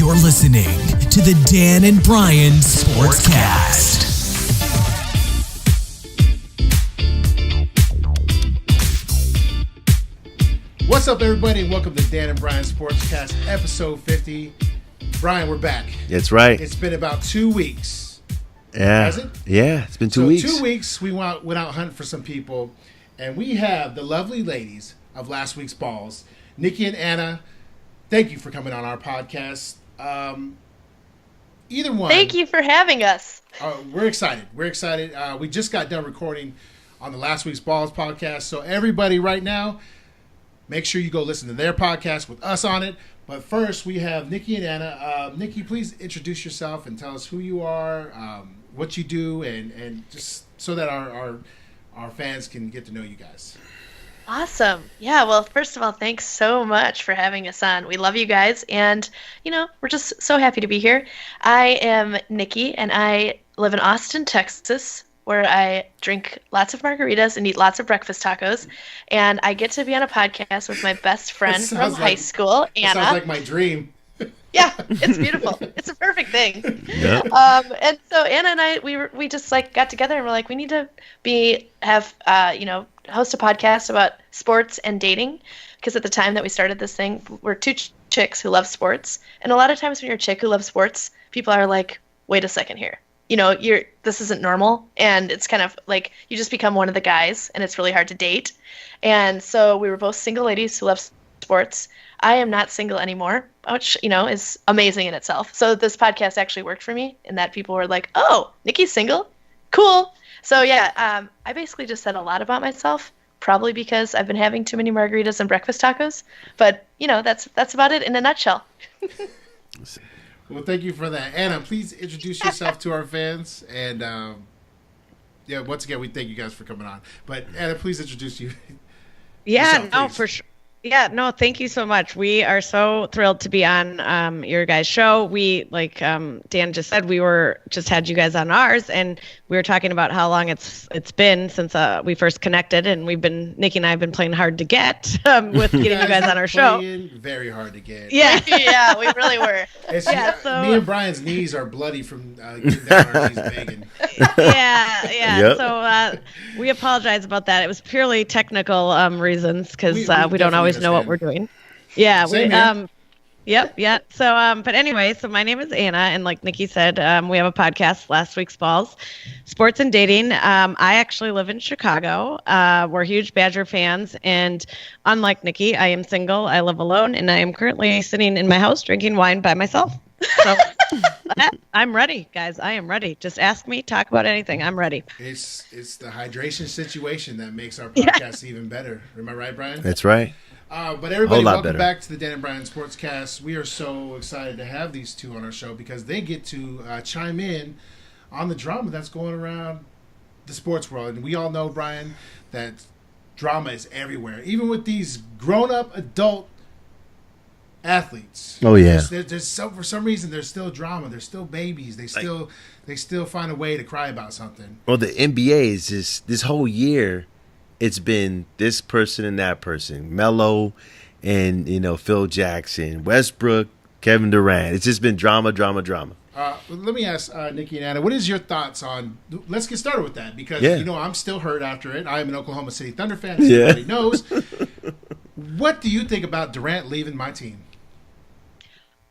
You're listening to the Dan and Bryan Sportscast. What's up, everybody, and welcome to Dan and Bryan Sportscast, episode 50. Bryan, we're back. That's right. It's been about 2 weeks. Yeah. Has it? Yeah, it's been 2 weeks. 2 weeks, we went out hunting for some people, and we have the lovely ladies of last week's balls, Nikki and Anna. Thank you for coming on our podcast. Either one. Thank you for having us. We're excited. We just got done recording on the last week's balls podcast, so everybody right now, make sure you go listen to their podcast with us on it. But first, we have Nikki and Anna. Nikki, please introduce yourself and tell us who you are, what you do, and just so that our fans can get to know you guys. Awesome. Yeah, well, first of all, thanks so much for having us on. We love you guys, and, we're just so happy to be here. I am Nikki, and I live in Austin, Texas, where I drink lots of margaritas and eat lots of breakfast tacos. And I get to be on a podcast with my best friend from high school, Anna. That sounds like my dream. Yeah, it's beautiful. It's a perfect thing. Yep. And so Anna and I, we just got together and we're like, we need to host a podcast about sports and dating. Because at the time that we started this thing, we're two chicks who love sports. And a lot of times when you're a chick who loves sports, people are like, wait a second here. This isn't normal, and it's kind of like you just become one of the guys, and it's really hard to date. And so we were both single ladies who love sports. I am not single anymore, which, is amazing in itself. So this podcast actually worked for me in that people were like, oh, Nikki's single? Cool. So yeah, I basically just said a lot about myself, probably because I've been having too many margaritas and breakfast tacos. But, that's about it in a nutshell. Well, thank you for that. Anna, please introduce yourself to our fans. And, once again, we thank you guys for coming on. But, Anna, please introduce you. For sure. Yeah, no, thank you so much. We are so thrilled to be on your guys' show. We, like Dan just said, we just had you guys on ours, and we were talking about how long it's been since we first connected, and Nikki and I have been playing hard to get with getting you guys on our show. Very hard to get. Yeah, yeah, we really were. Me and Bryan's knees are bloody from getting down our knees begging. Yeah. Yep. So we apologize about that. It was purely technical reasons because we don't always know what we're doing. Yeah. Yep. So, but anyway, so my name is Anna, and like Nikki said, we have a podcast, Last Week's Balls, Sports and Dating. I actually live in Chicago. We're huge Badger fans, and unlike Nikki, I am single. I live alone, and I am currently sitting in my house drinking wine by myself. So I'm ready, guys. I am ready. Just ask me, talk about anything. I'm ready. It's the hydration situation that makes our podcast even better. Am I right, Bryan? That's right. But everybody, welcome back to the Dan and Bryan Sportscast. We are so excited to have these two on our show because they get to chime in on the drama that's going around the sports world. And we all know, Bryan, that drama is everywhere. Even with these grown-up adult athletes. Oh, yeah. For some reason, there's still drama. There's still babies. They still find a way to cry about something. Well, the NBA is just, this whole year, it's been this person and that person. Melo and, Phil Jackson, Westbrook, Kevin Durant. It's just been drama. Let me ask Nikki and Anna, what is your thoughts on – let's get started with that because, I'm still hurt after it. I am an Oklahoma City Thunder fan, as everybody knows. What do you think about Durant leaving my team?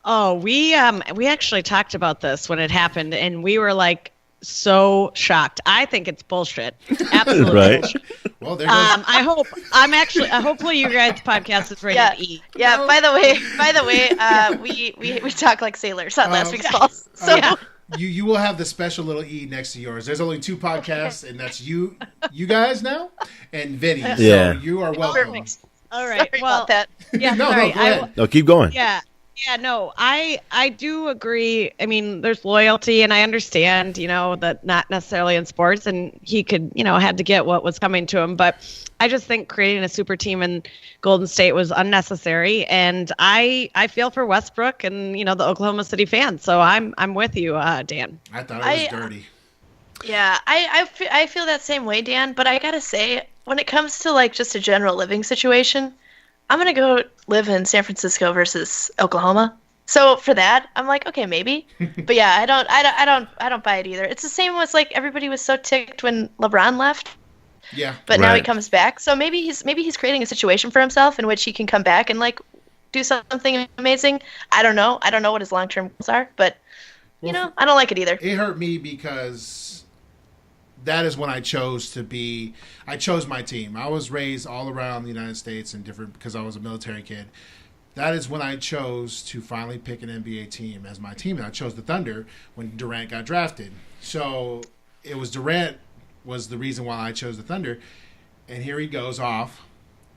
Oh, we actually talked about this when it happened, and we were like so shocked. I think it's bullshit. Absolutely right. Bullshit. Well, there goes. Hopefully your guys' podcast is rated E. Yeah. No. By the way, we talk like sailors on last week's balls. So you will have the special little E next to yours. There's only 2 podcasts, and that's you guys now, and Vinny. Yeah. So you are welcome. Perfect. All right. Sorry about that. Yeah. No, sorry. go ahead. No, keep going. Yeah. Yeah, no, I do agree. I mean, there's loyalty, and I understand, that not necessarily in sports, and he could, had to get what was coming to him. But I just think creating a super team in Golden State was unnecessary, and I feel for Westbrook and, the Oklahoma City fans. So I'm with you, Dan. I thought it was dirty. Yeah, I feel that same way, Dan. But I gotta say, when it comes to like just a general living situation, I'm going to go live in San Francisco versus Oklahoma. So for that, I'm like, okay, maybe. But yeah, I don't buy it either. It's the same as like everybody was so ticked when LeBron left, Yeah. but now he Right. comes back. So maybe he's creating a situation for himself in which he can come back and like do something amazing. I don't know. I don't know what his long-term goals are, but Well, I don't like it either. it hurt me because that is when I chose my team. I was raised all around the United States and different because I was a military kid. That is when I chose to finally pick an NBA team as my team. And I chose the Thunder when Durant got drafted. So it was Durant was the reason why I chose the Thunder. And here he goes off.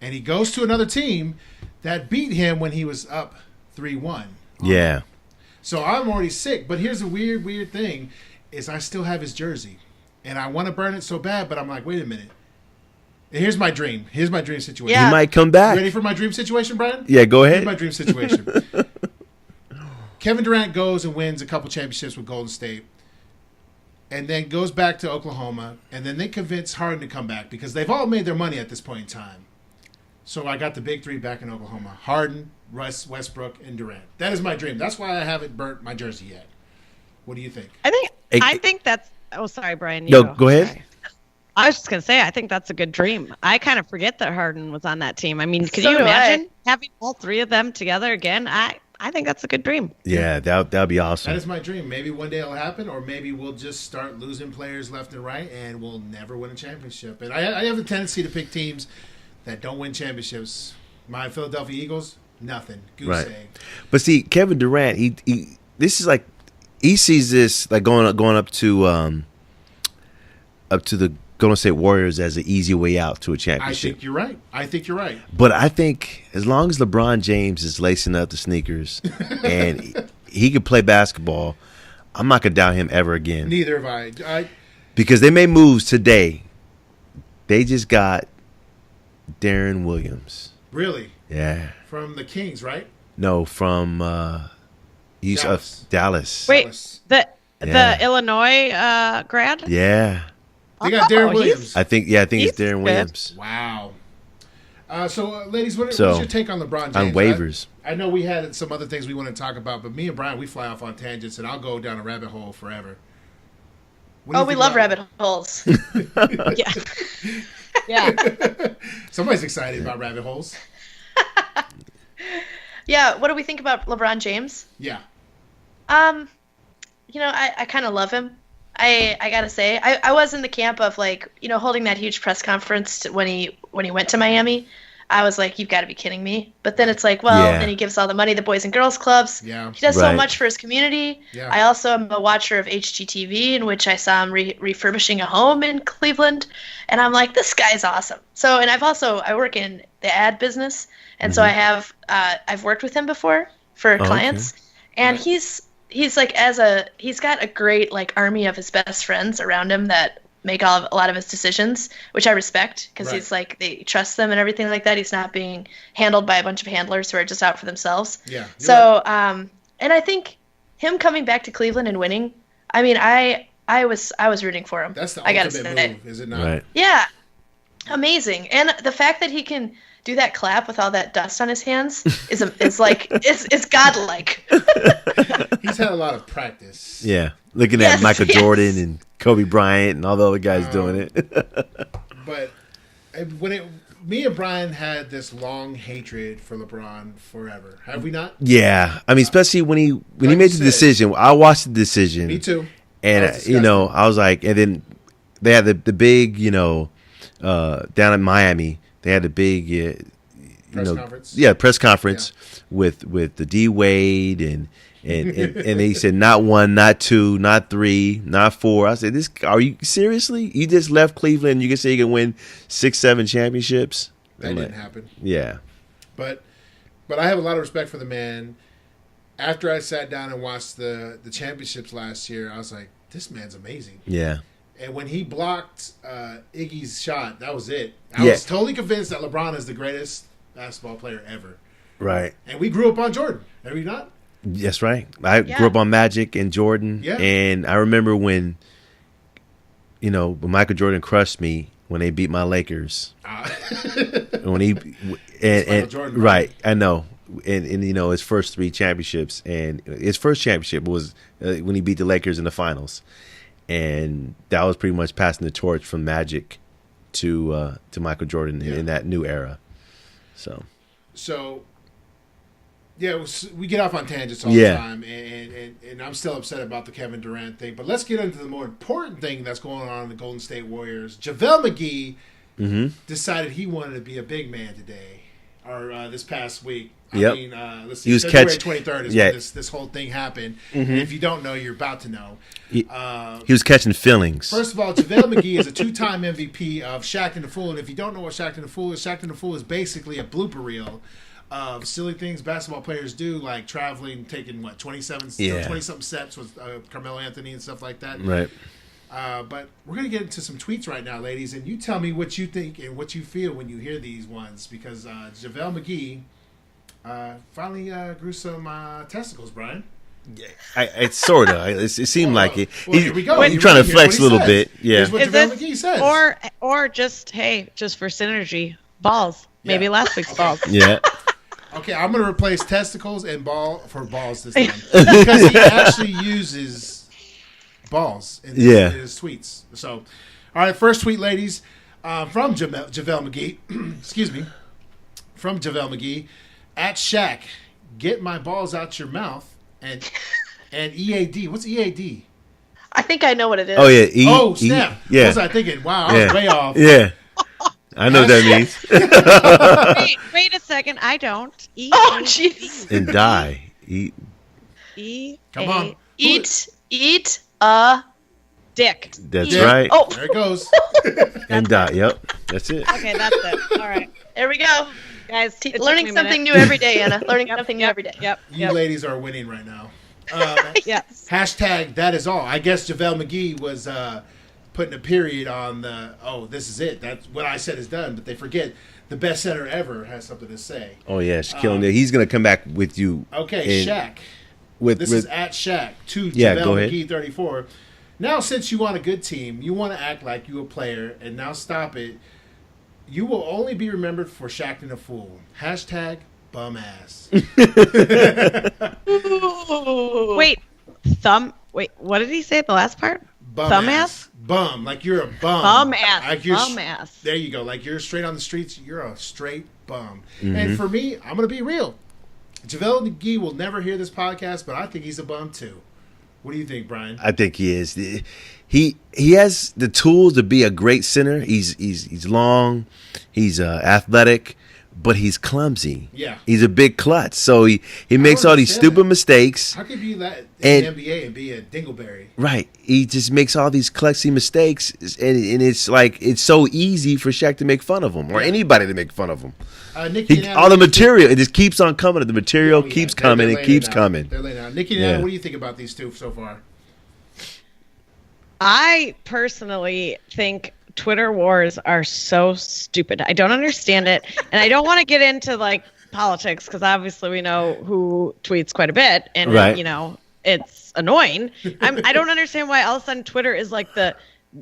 And he goes to another team that beat him when he was up 3-1. Yeah. So I'm already sick. But here's a weird thing is I still have his jersey. And I want to burn it so bad, but I'm like, wait a minute. And here's my dream. Here's my dream situation. Yeah. He might come You back. ready for my dream situation, Brian? Yeah, go Here's ahead. my dream situation. Kevin Durant goes and wins a couple championships with Golden State. And then goes back to Oklahoma. And then they convince Harden to come back because they've all made their money at this point in time. So I got the big three back in Oklahoma. Harden, Russ, Westbrook, and Durant. That is my dream. That's why I haven't burnt my jersey yet. What do you think? I think that's. Oh, sorry, Brian. No, go ahead. Sorry. I was just gonna say, I think that's a good dream. I kind of forget that Harden was on that team. I mean, could So you do I. imagine having all three of them together again? I think that's a good dream. Yeah, that'd be That awesome. is my dream. Maybe one day it'll happen, or maybe we'll just start losing players left and right, and we'll never win a championship. And I have a tendency to pick teams that don't win championships. My Philadelphia Eagles, nothing. Goose Right. egg. But see, Kevin Durant, he this is like he sees this like going up to the Golden State Warriors as an easy way out to a I championship. think you're right. But I think as long as LeBron James is lacing up the sneakers and he can play basketball, I'm not gonna doubt him ever again. Neither have I. Because they made moves today. They just got Darren Williams. Really? Yeah. From the Kings, right? No, from he's Dallas. Dallas. Wait, Dallas. the Yeah. Illinois grad? Yeah. They got Darren he's- Williams. I think it's He's Darren good. Williams. Wow. So, ladies, what's So, your take on LeBron James? on waivers. I know we had some other things we want to talk about, but me and Brian, we fly off on tangents, and I'll go down a rabbit hole forever. What do Oh, you we think love about- rabbit holes. Yeah. Yeah. Somebody's excited about rabbit holes. Yeah, what do we think about LeBron James? Yeah. I kind of love him. I gotta say, I was in the camp of like, holding that huge press conference when he went to Miami. I was like, you've got to be kidding me. But then it's like, well, Yeah. then he gives all the money to the Boys and Girls Clubs. Yeah. He does so Right. much for his community. Yeah. I also am a watcher of HGTV, in which I saw him refurbishing a home in Cleveland. And I'm like, this guy's awesome. So, and I work in the ad business. And so I've worked with him before for clients. And he's like, he's got a great like army of his best friends around him that make a lot of his decisions, which I respect because Right. he's like, they trust them and everything like that. He's not being handled by a bunch of handlers who are just out for themselves. Yeah. you're So, right. and I think him coming back to Cleveland and winning, I mean, I was rooting for him. That's the I gotta ultimate say. move, is it not? Right. Yeah. Amazing. And the fact that he can do that clap with all that dust on his hands is like, it's godlike. He's had a lot of practice. Yeah. Looking Yes, at Michael yes. Jordan and Kobe Bryant and all the other guys doing it. But me and Brian had this long hatred for LeBron forever. Have we not? Yeah. I mean, especially when he Like made you the said. decision. I watched the decision. Me too. And That was I was like, and then they had the big, down in Miami, they had the big, Press conference. Yeah, press conference with the D Wade and he said not one, not two, not three, not four. I said, "This are you seriously? You just left Cleveland? You can say you can win 6, 7 championships? That I'm didn't like, happen. Yeah, But I have a lot of respect for the man. After I sat down and watched the championships last year, I was like, this man's amazing. yeah, And when he blocked Iggy's shot, that was it. I Yeah. was totally convinced that LeBron is the greatest basketball player ever. right. And we grew up on Jordan. Have we not? That's right. I Yeah. grew up on Magic and Jordan, Yeah. and I remember when Michael Jordan crushed me when they beat my Lakers. When he Michael and Jordan, right, I know in his first 3 championships, and his first championship was when he beat the Lakers in the finals, and that was pretty much passing the torch from Magic to Michael Jordan in that new era. So yeah, we get off on tangents all the time, and I'm still upset about the Kevin Durant thing. But let's get into the more important thing that's going on in the Golden State Warriors. JaVale McGee decided he wanted to be a big man today, or this past week. Yep. I mean, let's see, February 23rd is when this whole thing happened. And if you don't know, you're about to know. He was catching feelings. First of all, JaVale McGee is a 2-time MVP of Shaq and the Fool. And if you don't know what Shaq and the Fool is basically a blooper reel of silly things basketball players do, like traveling, taking 20-something steps with Carmelo Anthony and stuff like that. Right. But we're going to get into some tweets right now, ladies, and you tell me what you think and what you feel when you hear these ones, because JaVale McGee finally grew some testicles, Brian. It's sort of. It seemed like it. Well, here we go. He's trying to flex a little bit. Yeah. Here's what JaVale McGee says. Or just for synergy, balls. Maybe last week's balls. Yeah. Okay, I'm going to replace testicles and balls this time. Because he actually uses balls in his tweets. So, all right, first tweet, ladies, from JaVale McGee. Excuse me. From JaVale McGee. At Shaq, get my balls out your mouth. And EAD. What's EAD? I think I know what it is. Oh, yeah. Snap. Yeah. What was I thinking? Wow, I was way off. Yeah. I know what that means. Wait a second. I don't. Oh, jeez. And die. Come on. Eat a dick. That's right. Oh. There it goes. And die. Yep. That's it. Okay, that's it. All right. There we go. Guys, learning something new every day, Anna. Learning something new every day. Yep. You ladies are winning right now. Yes. Hashtag that is all. I guess JaVale McGee was putting a period on this is it. That's what I said is done. But they forget the best center ever has something to say. Oh, yeah. Shaquille O'Neal. He's going to come back with you. Okay, Shaq. This is at Shaq to JaVale McGee 34. Now, since you want a good team, you want to act like you a player, and now stop it. You will only be remembered for Shaq and a Fool. Hashtag bum ass. Wait, what did he say at the last part? Bum ass? Bum. Like you're a bum. Bum ass. Like bum ass. There you go. Like you're straight on the streets. You're a straight bum. Mm-hmm. And for me, I'm going to be real. JaVale McGee will never hear this podcast, but I think he's a bum too. What do you think, Brian? I think he is. He has the tools to be a great center. He's long, he's athletic, but he's clumsy. Yeah, he's a big klutz. So he makes all these stupid mistakes. How could you be that in the NBA and be a dingleberry? Right. He just makes all these klutzy mistakes, and it's like it's so easy for Shaq to make fun of him or anybody to make fun of him. All the material, it just keeps on coming. The material keeps coming. It keeps coming. They're laying out. Nikki and Anna, what do you think about these two so far? I personally think Twitter wars are so stupid. I don't understand it, and I don't want to get into like politics because obviously we know who tweets quite a bit, and it's annoying. I don't understand why all of a sudden Twitter is like the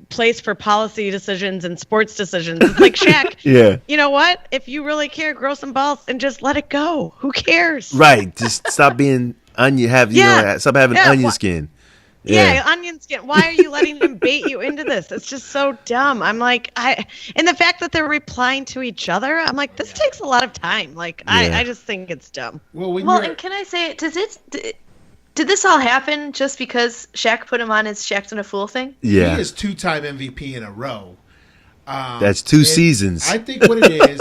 place for policy decisions and sports decisions. It's like Shaq. Yeah. You know what? If you really care, grow some balls and just let it go. Who cares? Right. Just stop being onion. Stop having onion skin. Yeah, onion skin. Why are you letting him bait you into this? It's just so dumb. I'm like, and the fact that they're replying to each other, I'm like, this takes a lot of time. Like, I just think it's dumb. And can I say, did this all happen just because Shaq put him on his Shaq's and a Fool thing? Yeah. He is 2-time MVP in a row. That's 2 seasons. I think what it is,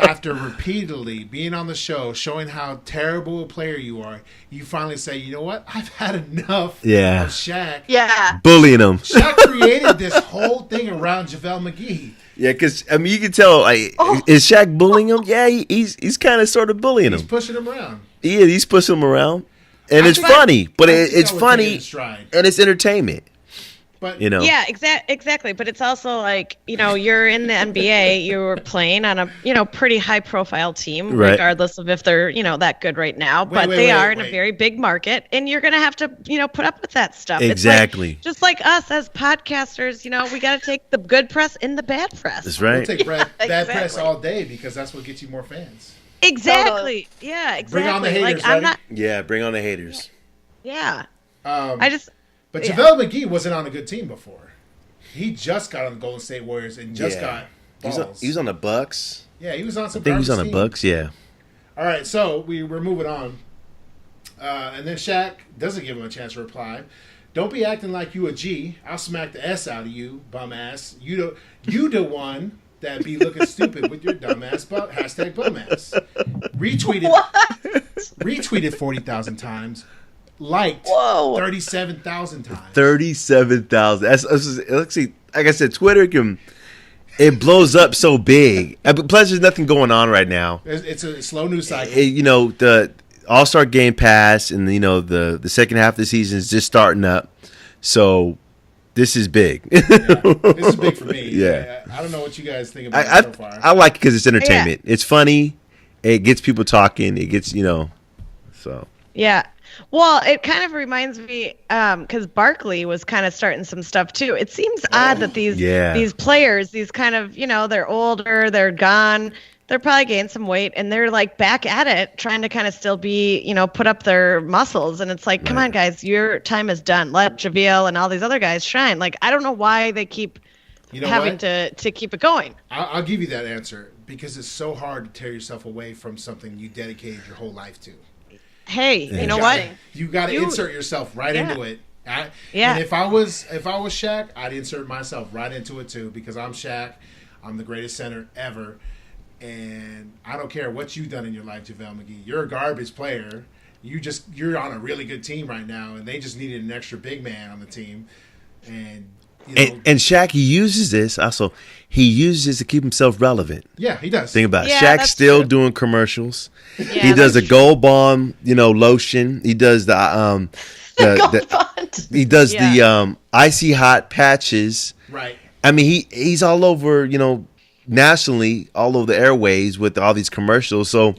after repeatedly being on the show, showing how terrible a player you are, you finally say, you know what? I've had enough of Shaq. Yeah. Bullying him. Shaq created this whole thing around JaVale McGee. Yeah, because, I mean, you can tell, like, is Shaq bullying him? Yeah, he's kind of sort of bullying him. He's pushing him around. Yeah, he's pushing him around. And it's funny, but it's funny, and it's entertainment. But yeah, exactly. But it's also like, you're in the NBA, you're playing on a pretty high profile team, regardless of if they're that good right now. But they are in a very big market, and you're gonna have to put up with that stuff. Exactly. It's like, just like us as podcasters, we got to take the good press and the bad press. That's right. We'll take bad press all day because that's what gets you more fans. Exactly. Yeah, exactly. Bring on the haters, like, buddy. I'm not. Yeah, bring on the haters. Yeah. But Yeah. JaVale McGee wasn't on a good team before. He just got on the Golden State Warriors and just got balls. He was on the Bucks. Yeah, he was on some. I think he was on the team. Bucks. Yeah. All right, so we're moving on, and then Shaq doesn't give him a chance to reply. Don't be acting like you a G. I'll smack the S out of you, bum ass. You the one that be looking stupid with your dumb ass hashtag bum ass. Retweeted 40,000 times. Liked 37,000 times. 37,000. Let's see. Like I said, Twitter it blows up so big. Plus, there's nothing going on right now. It's a slow news cycle. The All-Star Game passed, and the second half of the season is just starting up. So this is big. Yeah, this is big for me. Yeah. I don't know what you guys think about it so far. I like it because it's entertainment. Yeah. It's funny. It gets people talking. It gets so. Yeah. Well, it kind of reminds me because Barkley was kind of starting some stuff too. It seems odd that these players, these kind of, they're older, they're gone, they're probably gained some weight, and they're like back at it, trying to kind of still be, put up their muscles. And it's like, come on, guys, your time is done. Let JaVale and all these other guys shine. Like, I don't know why they keep having to keep it going. I'll give you that answer because it's so hard to tear yourself away from something you dedicated your whole life to. Hey, you know what? You got to insert yourself right into it. And if I was Shaq, I'd insert myself right into it too because I'm Shaq. I'm the greatest center ever, and I don't care what you've done in your life, JaVale McGee. You're a garbage player. You're on a really good team right now, and they just needed an extra big man on the team, and Shaq, he uses this also. He uses this to keep himself relevant. Yeah, he does. Think about it. Shaq's still doing commercials. Yeah, he does a Gold Bond, lotion. He does the he does the icy hot patches. Right. I mean, he's all over, nationally, all over the airways with all these commercials. So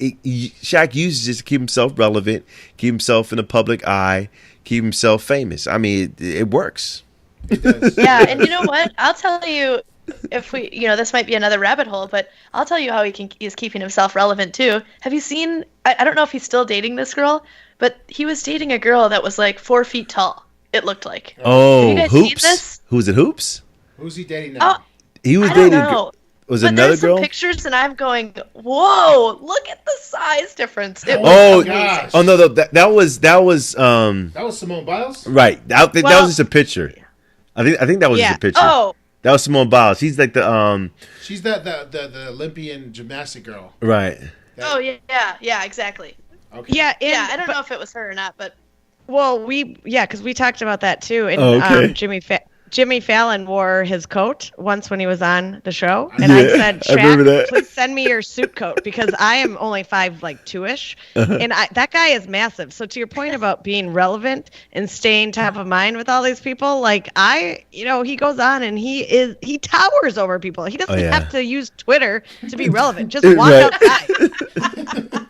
Shaq uses this to keep himself relevant, keep himself in the public eye, keep himself famous. I mean, it works. Yeah, and you know what? I'll tell you, if we, this might be another rabbit hole, but I'll tell you how he's keeping himself relevant too. Have you seen? I don't know if he's still dating this girl, but he was dating a girl that was like 4 feet tall. It looked like. Oh, have you guys Hoops. Seen this? Who's it? Hoops. Who's he dating now? He was I dating. Don't know. Was but another there's girl? Some pictures, and I'm going, whoa! Look at the size difference. It Oh was gosh! Oh no, that was Simone Biles. Right. That was just a picture. I think that was just a picture. Oh. That was Simone Biles. She's like the She's the Olympian gymnastic girl. Right. Yeah, exactly. Okay. Yeah, I don't know if it was her or not, but well, because we talked about that too. And Jimmy Fallon wore his coat once when he was on the show, and I said, "Shaq, please send me your suit coat because I am only 5'2" and that guy is massive." So to your point about being relevant and staying top of mind with all these people, like he goes on and he towers over people. He doesn't have to use Twitter to be relevant. Just walk outside.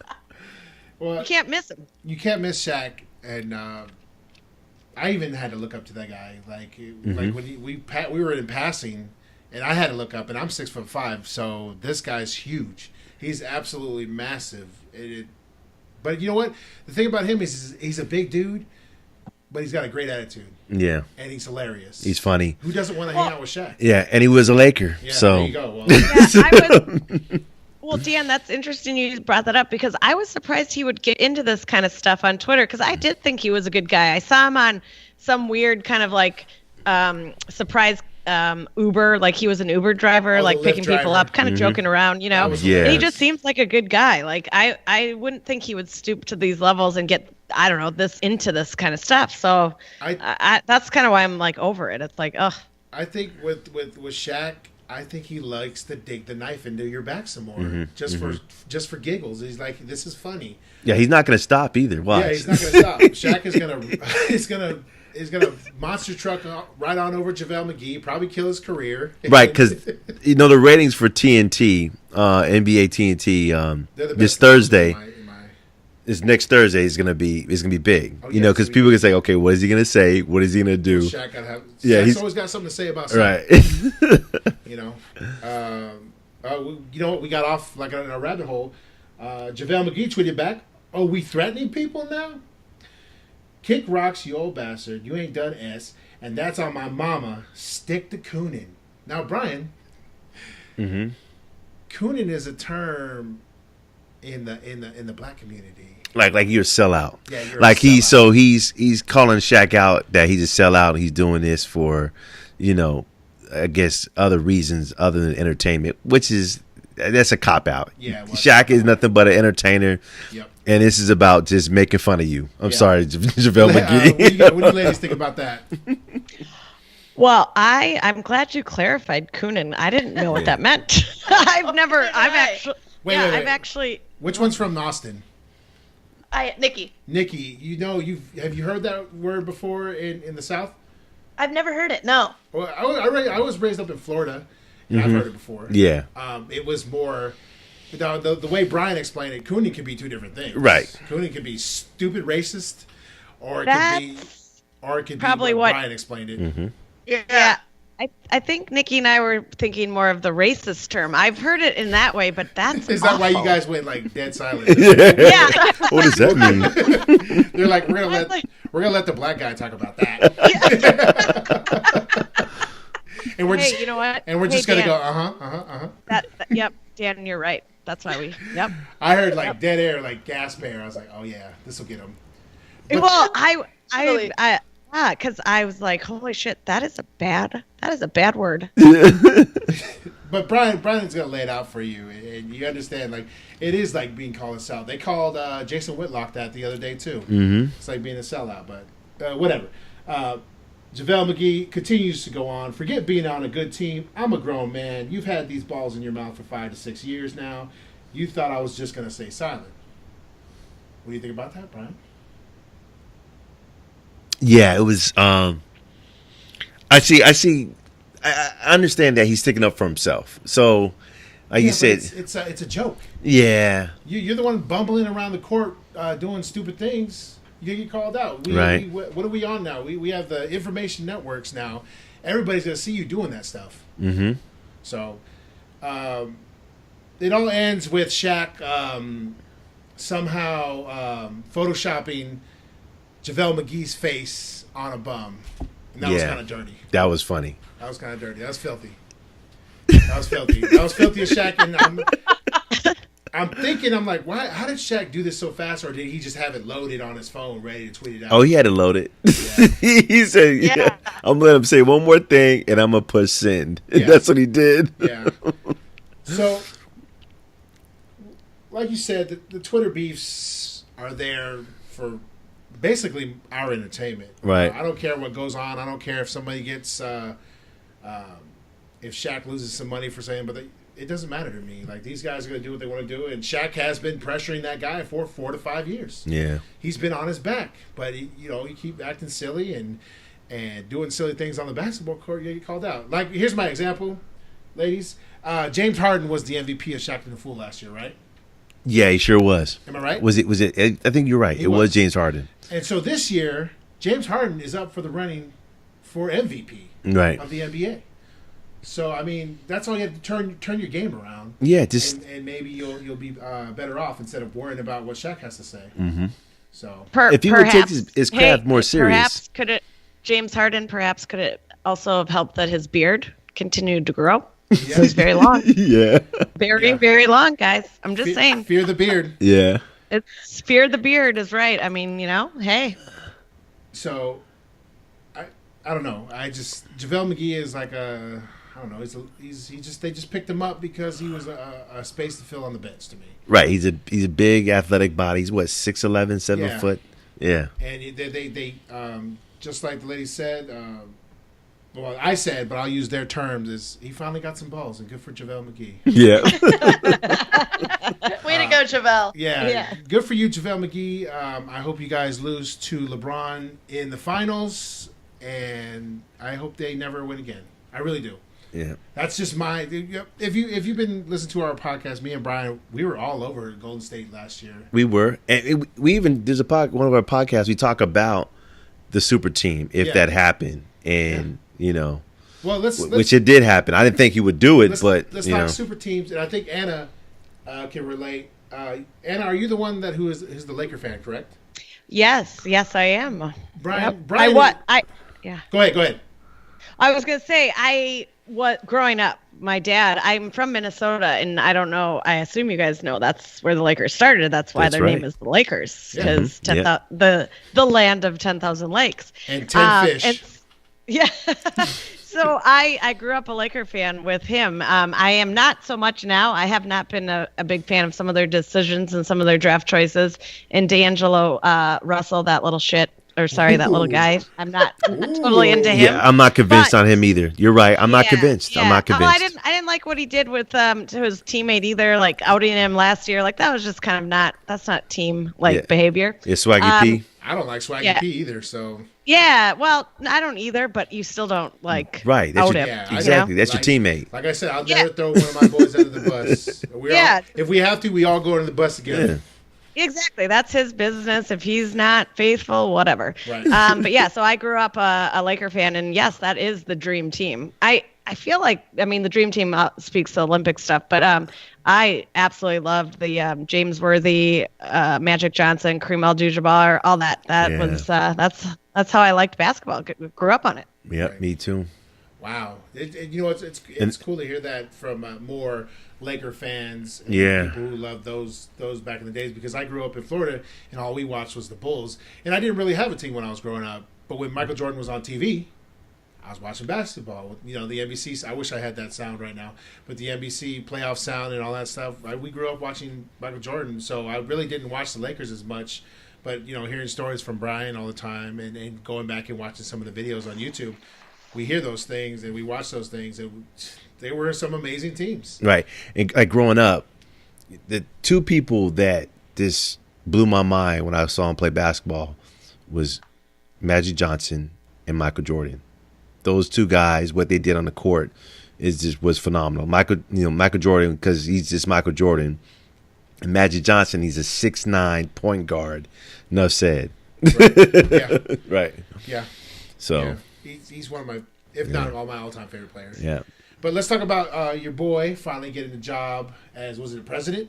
Well, you can't miss him. You can't miss Shaq, and I even had to look up to that guy. Like when we were in passing, and I had to look up, and I'm 6'5", so this guy's huge. He's absolutely massive. But you know what? The thing about him is he's a big dude, but he's got a great attitude. Yeah. And he's hilarious. He's funny. Who doesn't want to hang out with Shaq? Yeah, and he was a Laker. Yeah, so there you go. Well, I was. Well, Dan, that's interesting you brought that up because I was surprised he would get into this kind of stuff on Twitter because I did think he was a good guy. I saw him on some weird kind of like surprise Uber, like he was an Uber driver, like picking people up, kind of joking around, And he just seems like a good guy. Like I wouldn't think he would stoop to these levels and get, I don't know, into this kind of stuff. So I that's kind of why I'm like over it. It's like, ugh. I think with Shaq, I think he likes to dig the knife into your back some more, just for giggles. He's like, this is funny. Yeah, he's not going to stop either. Watch. Yeah, he's not going to stop. Shaq is gonna monster truck right on over JaVale McGee, probably kill his career. Right, because the ratings for TNT, NBA TNT, this Thursday. This next Thursday is gonna be big, because people can say, okay, what is he gonna say? What is he gonna do? Shaq Shaq's always got something to say about something. Right. What? We got off like in a rabbit hole. JaVale McGee tweeted back, "Oh, we threatening people now? Kick rocks, you old bastard. You ain't done S. And that's on my mama. Stick to cooning." Now, Bryan, cooning is a term in the black community. Like you're a sellout. Yeah, you're like a sellout. He's calling Shaq out that he's a sellout. He's doing this for, I guess other reasons other than entertainment, that's a cop out. Yeah, well, Shaq is nothing but an entertainer. Yep. And this is about just making fun of you. I'm sorry, JaVale What McGee. do you ladies think about that? Well, I'm glad you clarified Coonan. I didn't know what that meant. I've actually. Which one's from Austin? Nikki. Nikki, have you heard that word before in the South? I've never heard it. No. Well, I was raised up in Florida, and I've heard it before. Yeah. It was more the way Bryan explained it. Cooning can be two different things. Right. Cooning can be stupid racist, or it could probably be what Bryan explained it. Mm-hmm. Yeah. I think Nikki and I were thinking more of the racist term. I've heard it in that way, but that's Is that awful. why you guys went like dead silent? Yeah. What does that mean? They're like, we're gonna let the black guy talk about that. And we're Hey, just, you know what? and we're Hey, just gonna Dan. go Yep, Dan, you're right. That's why we. Yep. I heard like dead air, like gasp air. I was like, oh yeah, this will get him. Well, Really? because I was like, holy shit, that is a bad word. But Bryan's gonna lay it out for you, and you understand. Like, it is like being called a sellout. They called Jason Whitlock that the other day too. Mm-hmm. It's like being a sellout, but whatever. JaVale McGee continues to go on. Forget being on a good team. I'm a grown man. You've had these balls in your mouth for 5 to 6 years now. You thought I was just gonna stay silent. What do you think about that, Bryan? Yeah, it was. I see. I understand that he's sticking up for himself. So, like you said, it's a joke. Yeah. You're the one bumbling around the court doing stupid things. You get called out. Right. What are we on now? We have the information networks now. Everybody's gonna see you doing that stuff. Mm-hmm. So, it all ends with Shaq somehow photoshopping JaVale McGee's face on a bum. And that was kind of dirty. That was funny. That was kind of dirty. That was filthy. That was filthy. That was filthy as Shaq. And I'm thinking, I'm like, why? How did Shaq do this so fast, or did he just have it loaded on his phone, ready to tweet it out? Oh, he had to load it. Yeah. He said, "Yeah, I'm gonna let him say one more thing, and I'm gonna push send." Yeah. That's what he did. Yeah. So, like you said, the Twitter beefs are there for basically our entertainment. Right. I don't care what goes on. I don't care if somebody gets, if Shaq loses some money for saying, but it doesn't matter to me. Like, these guys are going to do what they want to do, and Shaq has been pressuring that guy for 4 to 5 years. Yeah. He's been on his back, but he keep acting silly and doing silly things on the basketball court. You get called out. Like, here's my example, ladies. James Harden was the MVP of Shaq and the Fool last year, right? Yeah, he sure was. Am I right? Was it? I think you're right. It was James Harden. And so this year, James Harden is up for the running for MVP Right. of the NBA. So, I mean, that's all you have to turn your game around. Yeah, just and maybe you'll be better off instead of worrying about what Shaq has to say. mm-hmm. So if he would take his craft more serious, perhaps James Harden could it also have helped that his beard continued to grow? So he's very long. Yeah. Very long, guys. I'm just saying. Fear the beard. Yeah. It's fear the beard is right. I mean, hey. So, I don't know. JaVale McGee is like I don't know. They just picked him up because he was a space to fill on the bench to me. Right. He's a big athletic body. He's what 6'11", 7 foot. Yeah. And they just like the lady said. Well, I said, but I'll use their terms. Is he finally got some balls, and good for JaVale McGee. Yeah. Way to go, JaVale. Yeah, good for you, JaVale McGee. I hope you guys lose to LeBron in the finals, and I hope they never win again. I really do. Yeah. That's just my. If you've been listening to our podcast, me and Bryan, we were all over Golden State last year. We were, and we even there's one of our podcasts we talk about the super team if that happened, and well, which it did happen. I didn't think he would do it, but let's talk super teams, and I think Anna can relate. Anna, are you the one who's the Laker fan, correct? Yes, I am. Bryan, Yep. Bryan, Yeah. Go ahead. I was gonna say growing up, my dad. I'm from Minnesota, and I don't know. I assume you guys know that's where the Lakers started. That's why their name is the Lakers, because the land of 10,000 lakes and 10 fish. Yeah. So I grew up a Laker fan with him. I am not so much now. I have not been a big fan of some of their decisions and some of their draft choices. And D'Angelo Russell, that little shit. That little guy. I'm not totally into him. Yeah, I'm not convinced on him either. You're right. I'm not convinced. Yeah. I'm not convinced. I didn't like what he did with to his teammate either, like outing him last year. Like that was just kind of that's not team behavior. Yeah, Swaggy P. I don't like Swaggy P either, so. Yeah, well, I don't either, but you still don't right. That's out him. Yeah, exactly. That's your teammate. Like I said, I'll never throw one of my boys under the bus. If we have to, we all go under the bus together. Yeah. Exactly. That's his business. If he's not faithful, whatever. Right. But yeah, so I grew up a Laker fan, and yes, that is the dream team. I feel like, the dream team speaks to Olympic stuff, but I absolutely loved the James Worthy, Magic Johnson, Kareem Abdul-Jabbar, all that. That was that's how I liked basketball. Grew up on it. Yep, right. Me too. Wow. It's cool to hear that from more Laker fans and people who love those back in the days, because I grew up in Florida and all we watched was the Bulls, and I didn't really have a team when I was growing up, but when Michael Jordan was on TV, I was watching basketball with, the NBC. I wish I had that sound right now, but the NBC playoff sound and all that stuff. We grew up watching Michael Jordan, so I really didn't watch the Lakers as much, but hearing stories from Bryan all the time and going back and watching some of the videos on YouTube, we hear those things and we watch those things, and they were some amazing teams. Right. And like growing up, the two people that this blew my mind when I saw him play basketball was Magic Johnson and Michael Jordan. Those two guys, what they did on the court was phenomenal. Michael Jordan, because he's just Michael Jordan. And Magic Johnson, he's a 6'9" point guard. Enough said. Right. Yeah. Right. Yeah. So he's one of my, if not all my all-time favorite players. Yeah. But let's talk about your boy finally getting the job as, was it president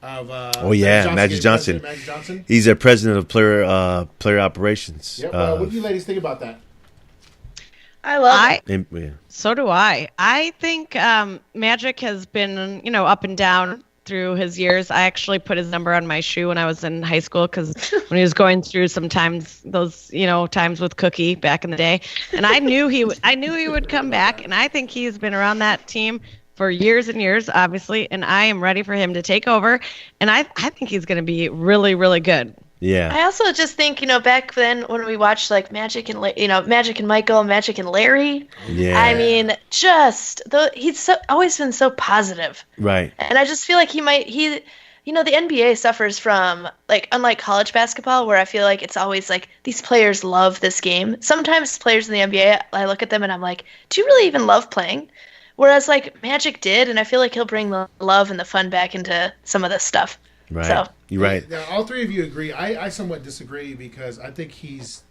of Magic Johnson. Magic Johnson. He's a president of player operations. Yep. What do you ladies think about that? I love it. So do I. I think Magic has been, up and down through his years. I actually put his number on my shoe when I was in high school, because when he was going through sometimes those, times with Cookie back in the day, and I knew he would come back, and I think he's been around that team for years and years, obviously, and I am ready for him to take over, and I think he's going to be really, really good. Yeah. I also just think, back then when we watched like Magic and Magic and Michael, Magic and Larry. Yeah. I mean, he's always been so positive. Right. And I just feel like the NBA suffers from, like, unlike college basketball, where I feel like it's always like these players love this game. Sometimes players in the NBA, I look at them and I'm like, do you really even love playing? Whereas like Magic did, and I feel like he'll bring the love and the fun back into some of this stuff. Right. So. You're right. Now, all three of you agree. I somewhat disagree, because I think he's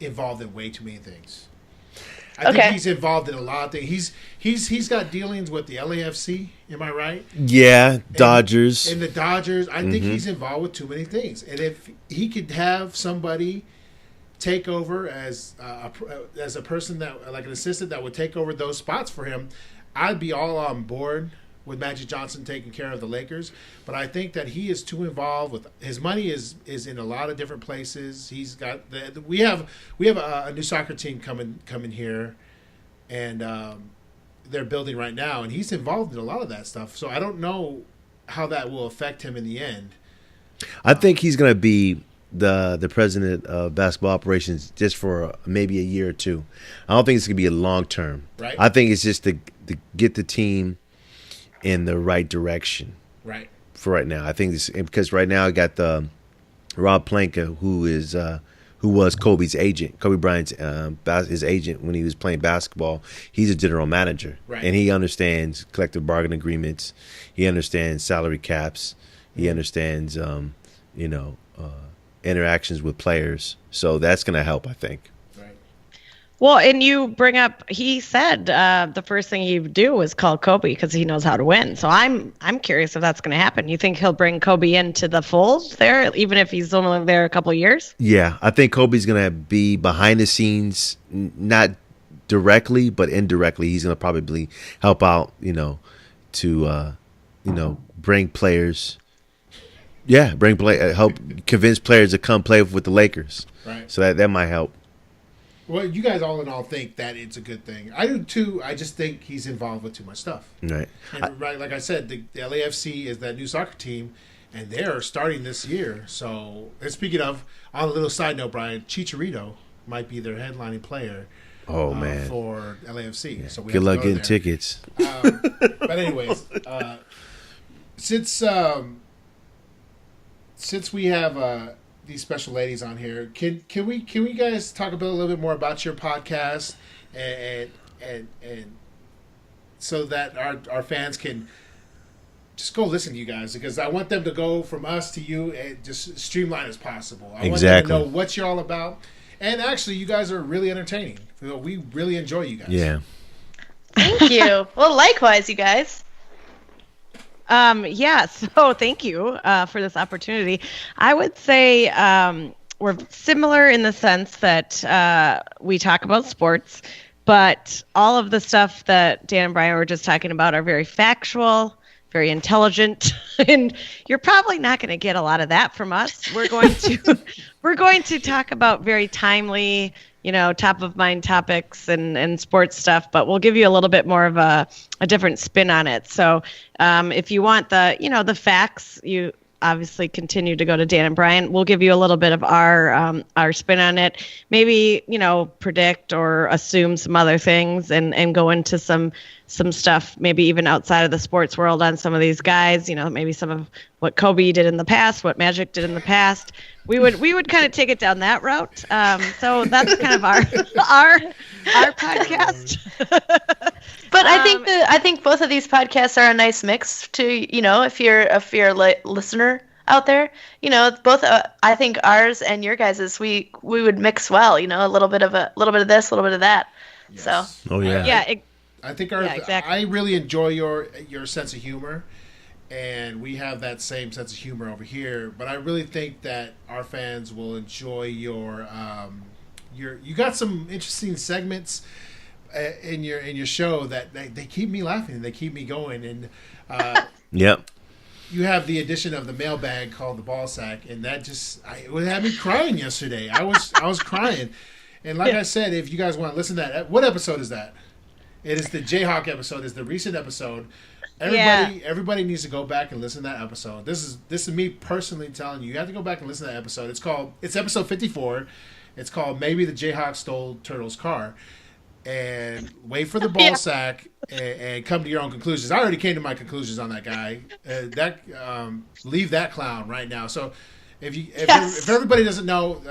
involved in way too many things. I think he's involved in a lot of things. He's got dealings with the LAFC. Am I right? Yeah, Dodgers. And the Dodgers. I think he's involved with too many things. And if he could have somebody take over as a person that, like an assistant, that would take over those spots for him, I'd be all on board with Magic Johnson taking care of the Lakers. But I think that he is too involved with his money is in a lot of different places. He's got we have a new soccer team coming here, and they're building right now, and he's involved in a lot of that stuff. So I don't know how that will affect him in the end. I think he's going to be the president of basketball operations just for maybe a year or two. I don't think it's going to be a long term. Right. I think it's just to get the team in the right direction. Right. For right now, I think it's because right now I got the Rob Pelinka, who was Kobe's agent, Kobe Bryant's his agent when he was playing basketball. He's a general manager, right, and he understands collective bargaining agreements. He understands salary caps. He understands, interactions with players. So that's going to help, I think. Right. Well, and you bring up, he said the first thing he would do was call Kobe because he knows how to win. So I'm curious if that's going to happen. You think he'll bring Kobe into the fold there, even if he's only there a couple of years? Yeah, I think Kobe's going to be behind the scenes, not directly, but indirectly. He's going to probably help out, to, bring players. Yeah, help convince players to come play with the Lakers. Right. So that might help. Well, you guys all in all think that it's a good thing. I do too. I just think he's involved with too much stuff. Right. And right, like I said, the LAFC is that new soccer team, and they're starting this year. So, and speaking of, on a little side note, Bryan, Chicharito might be their headlining player. Oh man. For LAFC. Yeah. So we good luck getting there. tickets. But anyways, since we have these special ladies on here, can we guys talk a little bit more about your podcast and so that our fans can just go listen to you guys, because I want them to go from us to you and just streamline as possible. I want them to know what you're all about, and actually you guys are really entertaining. We really enjoy you guys. Yeah. Thank you. Well, likewise, you guys. So thank you for this opportunity. I would say we're similar in the sense that we talk about sports, but all of the stuff that Dan and Bryan were just talking about are very factual, very intelligent, and you're probably not going to get a lot of that from us. We're going to talk about very timely, top of mind topics and sports stuff, but we'll give you a little bit more of a different spin on it. So if you want the facts, you obviously continue to go to Dan and Bryan. We'll give you a little bit of our spin on it. Maybe, predict or assume some other things and go into some stuff, maybe even outside of the sports world on some of these guys, maybe some of what Kobe did in the past, what Magic did in the past. We would kind of take it down that route. So that's kind of our podcast. But I think both of these podcasts are a nice mix to, if you're a listener out there, both I think ours and your guys's we would mix well, a little bit of this, a little bit of that. Yes. So. Oh yeah. I think exactly. I really enjoy your sense of humor, and we have that same sense of humor over here. But I really think that our fans will enjoy your you got some interesting segments in your show that they keep me laughing, they keep me going, and Yep. You have the addition of the mailbag called the ball sack, and that it had me crying yesterday. I was crying, and like I said, if you guys want to listen to that, what episode is that? It is the Jayhawk episode. It's the recent episode. Everybody needs to go back and listen to that episode. This is me personally telling you. You have to go back and listen to that episode. It's episode 54. It's called Maybe the Jayhawk Stole Turtle's Car. And wait for the ball sack and come to your own conclusions. I already came to my conclusions on that guy. Leave that clown right now. So if everybody doesn't know,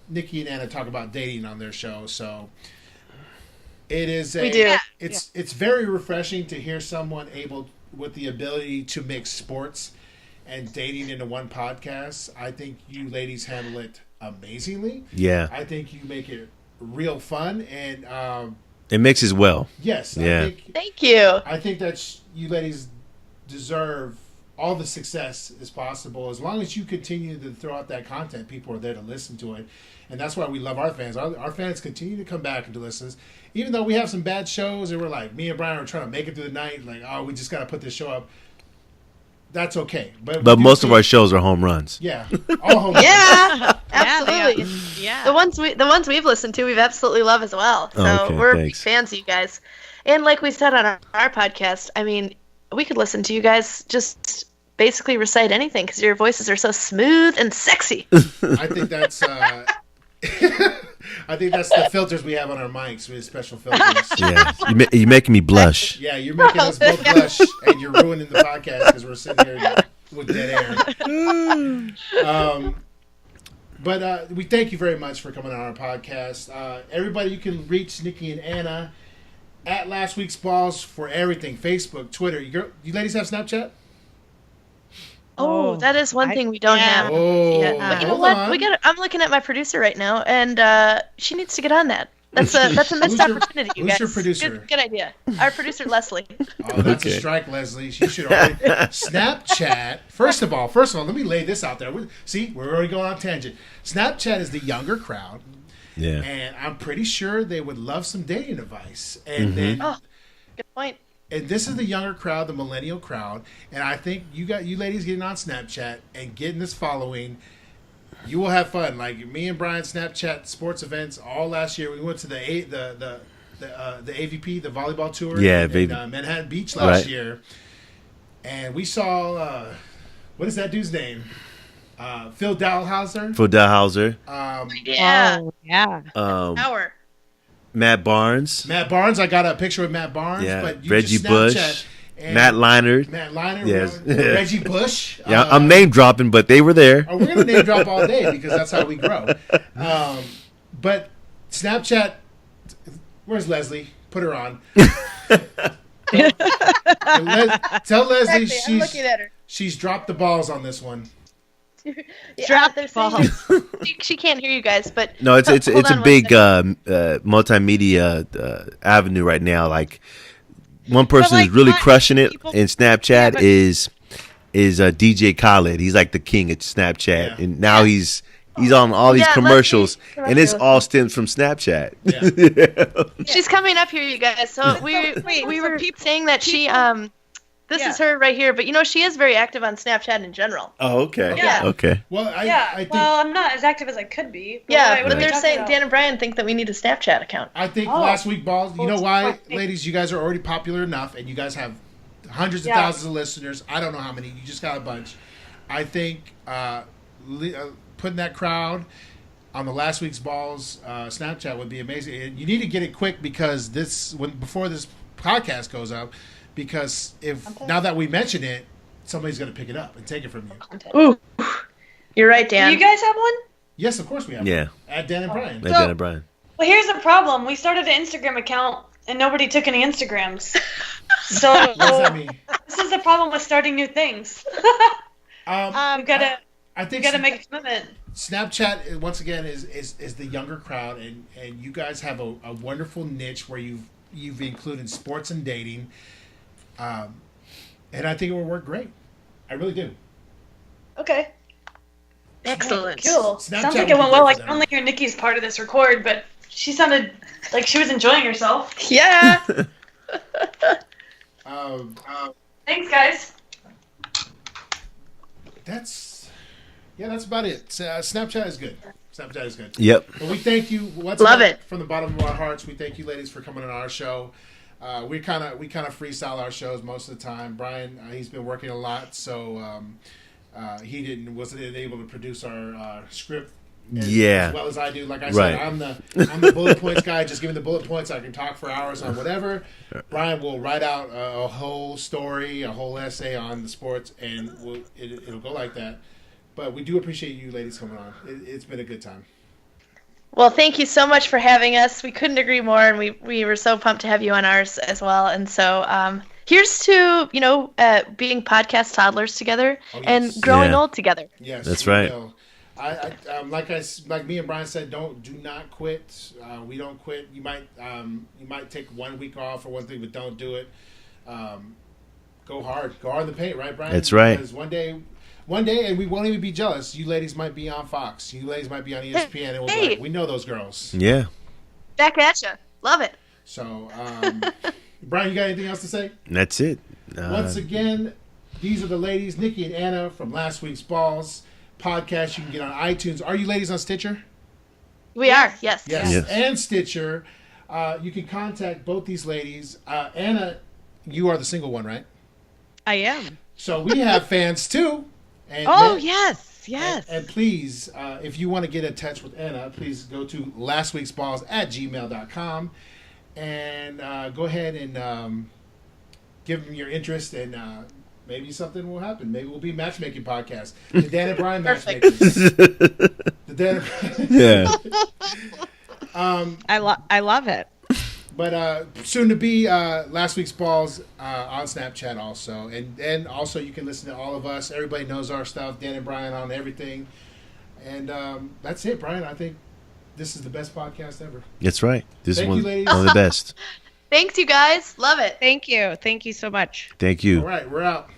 Nikki and Anna talk about dating on their show. So it is we do. It's very refreshing to hear someone able with the ability to mix sports and dating into one podcast. I think you ladies handle it amazingly. Yeah. I think you make it real fun, and it mixes well. Yes. Yeah. Thank you. I think that you ladies deserve all the success as possible. As long as you continue to throw out that content, people are there to listen to it. And that's why we love our fans. Our fans continue to come back and to listen. Even though we have some bad shows and we're like, me and Bryan are trying to make it through the night, like, oh, we just got to put this show up. That's okay. But most of our shows are home runs. Yeah. All home runs. Yeah, absolutely. Yeah. The ones we've listened to, we've absolutely loved as well. So we're big fans of you guys. And like we said on our podcast, I mean, we could listen to you guys just basically recite anything because your voices are so smooth and sexy. I think that's the filters we have on our mics. We have special filters. Yeah, you're making me blush. Yeah, you're making us both blush, and you're ruining the podcast because we're sitting here with dead air. But we thank you very much for coming on our podcast. Everybody, you can reach Nikki and Anna at Last Week's Balls for everything. Facebook, Twitter. You ladies have Snapchat? Oh, that is one thing we don't have. Oh, yet. But you know what? I'm looking at my producer right now, and she needs to get on that. That's a missed opportunity, you who's guys. your producer? Good idea. Our producer Leslie. Oh, that's Okay. a strike, Leslie. She should already Snapchat. First of all, let me lay this out there. See, we're already going on tangent. Snapchat is the younger crowd, Yeah. and I'm pretty sure they would love some dating advice. And then, Oh, good point. and this is the younger crowd, the millennial crowd, and I think you ladies getting on Snapchat and getting this following. You will have fun. Like me and Bryan Snapchat sports events all last year. We went to the AVP, the volleyball tour, in Manhattan Beach last year, and we saw what is that dude's name? Phil Dalhouser. For Dalhouser. Yeah. Oh, yeah. Hour. Matt Barnes. Matt Barnes. I got a picture with Matt Barnes. Yeah. But you Reggie just Bush. Snapchat and Matt Leinart. Yes. Reggie Bush. Yeah, I'm name dropping, but they were there. Oh, we're gonna name drop all day because that's how we grow. But Snapchat. Where's Leslie? Put her on. Tell Leslie Exactly, I'm looking at her. she's dropped the balls on this one. Drop they're the saying ball. she can't hear you guys, but No, it's hold a on big one multimedia avenue right now. Like one person like, is really not crushing it people- in Snapchat Yeah, but- is DJ Khaled. He's like the king of Snapchat, Yeah. and now he's on all these Yeah, commercials, Leslie- and it's all stems from Snapchat. Yeah. She's coming up here, you guys. So we were saying that she this is her right here, but she is very active on Snapchat in general. Oh, okay. Yeah. Okay. Well, I think well, I'm not as active as I could be. Yeah, what but are we they're talking saying about? Dan and Bryan think that we need a Snapchat account. I think Oh. last week balls. You know Well, why, it's fine. ladies? You guys are already popular enough, and you guys have hundreds of Yeah. thousands of listeners. I don't know how many. You just got a bunch. I think putting that crowd on the last week's balls Snapchat would be amazing. And you need to get it quick because before this podcast goes up, because now that we mention it, somebody's going to pick it up and take it from you. Ooh, you're right, Do Dan. you guys have one? Yes, of course we have. Yeah. At Dan and Bryan. Like Dan and Bryan. Well, here's the problem. We started an Instagram account and nobody took any Instagrams. So What does that mean? this is the problem with starting new things. We gotta I think make a commitment. Snapchat once again is the younger crowd, and you guys have a wonderful niche where you've included sports and dating, and I think it will work great. I really do. Okay. Excellent. Cool. Snapchat Sounds like would it be went great well. for I them. can only hear Nikki's part of this record, but she sounded like she was enjoying herself. Yeah. Thanks, guys. That's about it. Snapchat is good. Snapchat is good. Yep. But we thank you. Love it. From the bottom of our hearts. We thank you, ladies, for coming on our show. We kind of freestyle our shows most of the time. Bryan, he's been working a lot, so he wasn't able to produce our script as well as I do. Like I said, Right. I'm the bullet points guy. Just give me the bullet points. I can talk for hours on whatever. Bryan will write out a whole story, a whole essay on the sports, and it'll go like that. But we do appreciate you ladies coming on. It's been a good time. Well, thank you so much for having us. We couldn't agree more, and we were so pumped to have you on ours as well. And so here's to being podcast toddlers together and growing old together. Yes, That's we right. will. Like me and Bryan said, do not quit. We don't quit. You might take 1 week off or one thing, but don't do it. Go hard in the paint, right, Bryan? That's right. Because one day, and we won't even be jealous. You ladies might be on Fox. You ladies might be on ESPN, and we'll be like, we know those girls. Yeah. Back at you. Love it. So, Bryan, you got anything else to say? That's it. Once again, these are the ladies, Nikki and Anna from last week's Balls podcast. You can get on iTunes. Are you ladies on Stitcher? We are. Yes. Yes. And Stitcher. You can contact both these ladies. Anna, you are the single one, right? I am. So we have fans too. And Yes. And please, if you want to get in touch with Anna, please go to lastweeksballs@gmail.com and go ahead and give them your interest, and maybe something will happen. Maybe we'll be matchmaking podcast. The Dan and Bryan Perfect. matchmakers. The Dan and Yeah. I love it. But soon to be last week's balls on Snapchat also, and also you can listen to all of us. Everybody knows our stuff. Dan and Bryan on everything, and that's it, Bryan. I think this is the best podcast ever. That's right. This Thank is you, ladies. one of the best. Thanks, you guys. Love it. Thank you. Thank you so much. Thank you. All right, we're out.